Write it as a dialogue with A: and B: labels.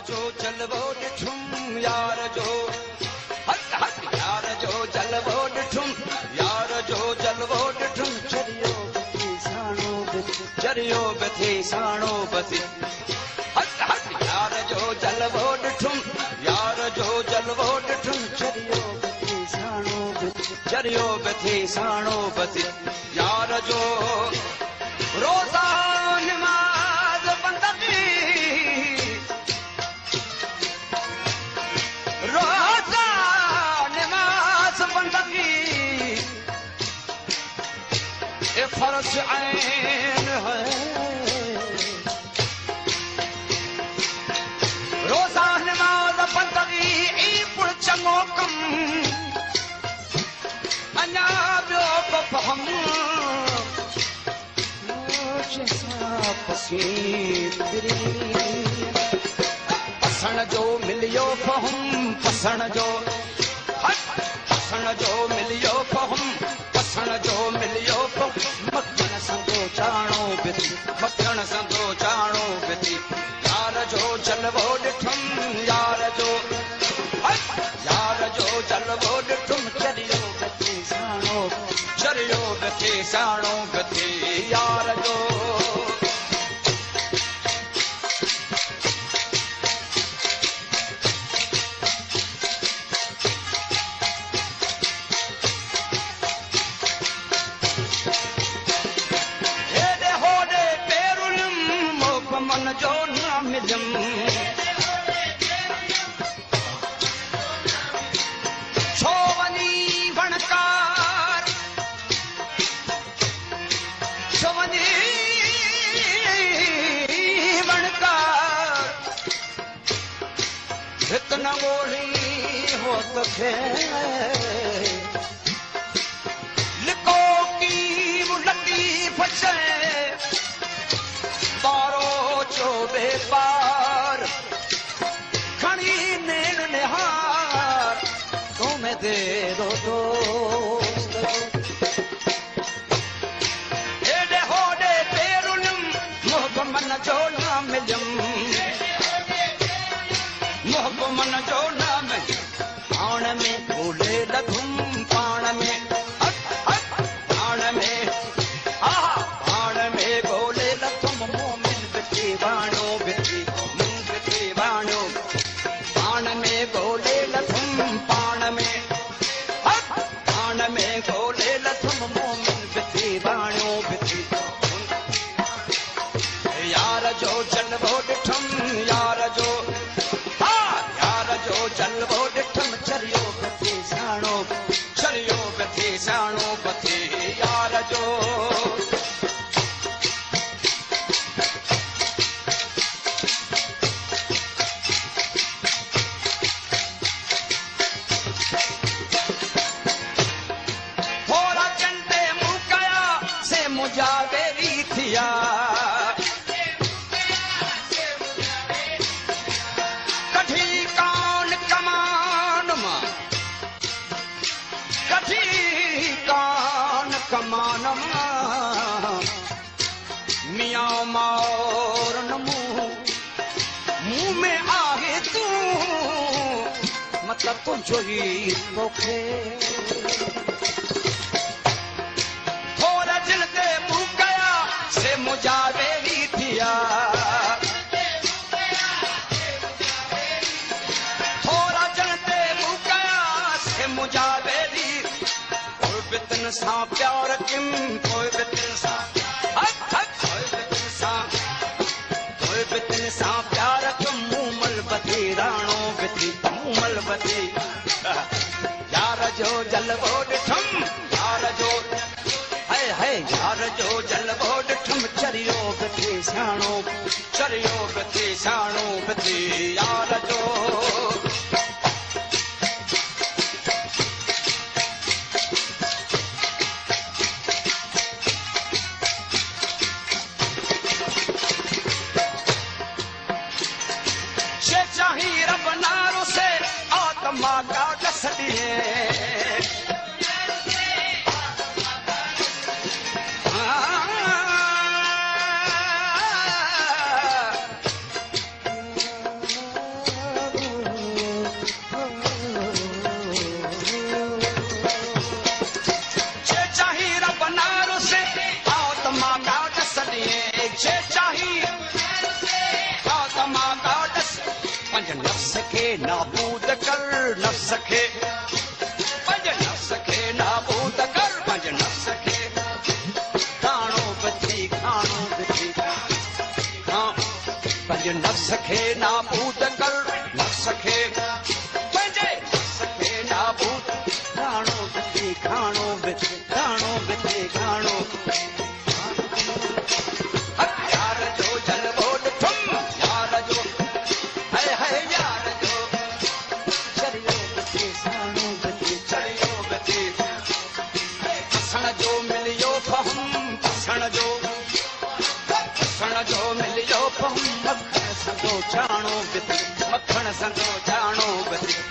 A: जो जलवो ॾिठुम यार जो हट हट यार जो जलवो ॾिठुम यार जो जलवो ॾिठुम चरियो बथी साणो बथी चरियो बथी साणो बथी हट हट यार जो जलवो ॾिठुम यार जो जलवो ॾिठुम चरियो बथी साणो बथी चरियो बथी साणो बथी यार जो रोज़ा नमाज़ बंदगी रोज़ा नमाज़ बंदगी ये फर्ज ऐन है रोज़ा नमाज़ बंदगी ई पुर चङो कम अञा ॿियो बफ़हम पसण जो मिलियो फहम पसण जो मिलियो फहम पसण जो मिलियो मखण संदो चाणो बिथी मखण संदो चाणो बिथी यार जो जलवो ॾिठुम यार जो जलवो ॾिठुम चरियो बिथी साणो बिथी यार जो जो न मिलम छो वनी वणकार छो वनी वणकार हित न ॻोल्ही हो तोखे लिको की लकी फसे बारो जो बेपार खणी नैन निहार तो मैं दे दो दोस्त एडे होडे पेरुलम मोहब्बत जो ना मिलम मोहब्बत जो ना मिलम पाण में बोले लधुम पाण में पाण में पाण में बोले लधुम बाणो बिथी बाणो पाण में बोले लथुम पाण में बोले लथुम मोमिन बिथी बाणो बिथी यार जो जलवो ॾिठुम यार जो जलवो ॾिठुम चरियो बिथी साणो बिथी यार जो मुजावेरी थिया कठी कान कमान मां कठी कान कमान मां मियां मार मुंह में आहे तू मतलब तुझो ही तोखे मुजावेरी थिया थोड़ा जलते मुकया से मुजावेरी कोई बितन सा प्यार किम कोई बितन सा प्यार किम मूमल बथी राणो बिथी मूमल बथी यार जो जलवो ॾिठुम यार जो यार जो जलवो ॾिठुम चरियो बिथी साणो बिथी यार जो चाही रब नारो से आत्मा का कसदिए पंहिंजे नफ़्स खे नाबूद कर नफ़्स खे पंहिंजे नफ़्स खे नाबूद कर पंहिंजे नफ़्स खे खाणो बची खाणो बची हाँ पंहिंजे नफ़्स खे नाबूद कर नफ़्स खे पंहिंजे नफ़्स खे नाबूद खाणो बची खाणो बची खाणो बची खाणो यार जो जलवो ॾिठुम यार जो हाय हाय यार जो चरियो बची साणो बची चरियो बची पसण जो मिलियो फहम पसण जो मिलियो फहम मखण संदो छाणो बची मखण संदो छाणो बची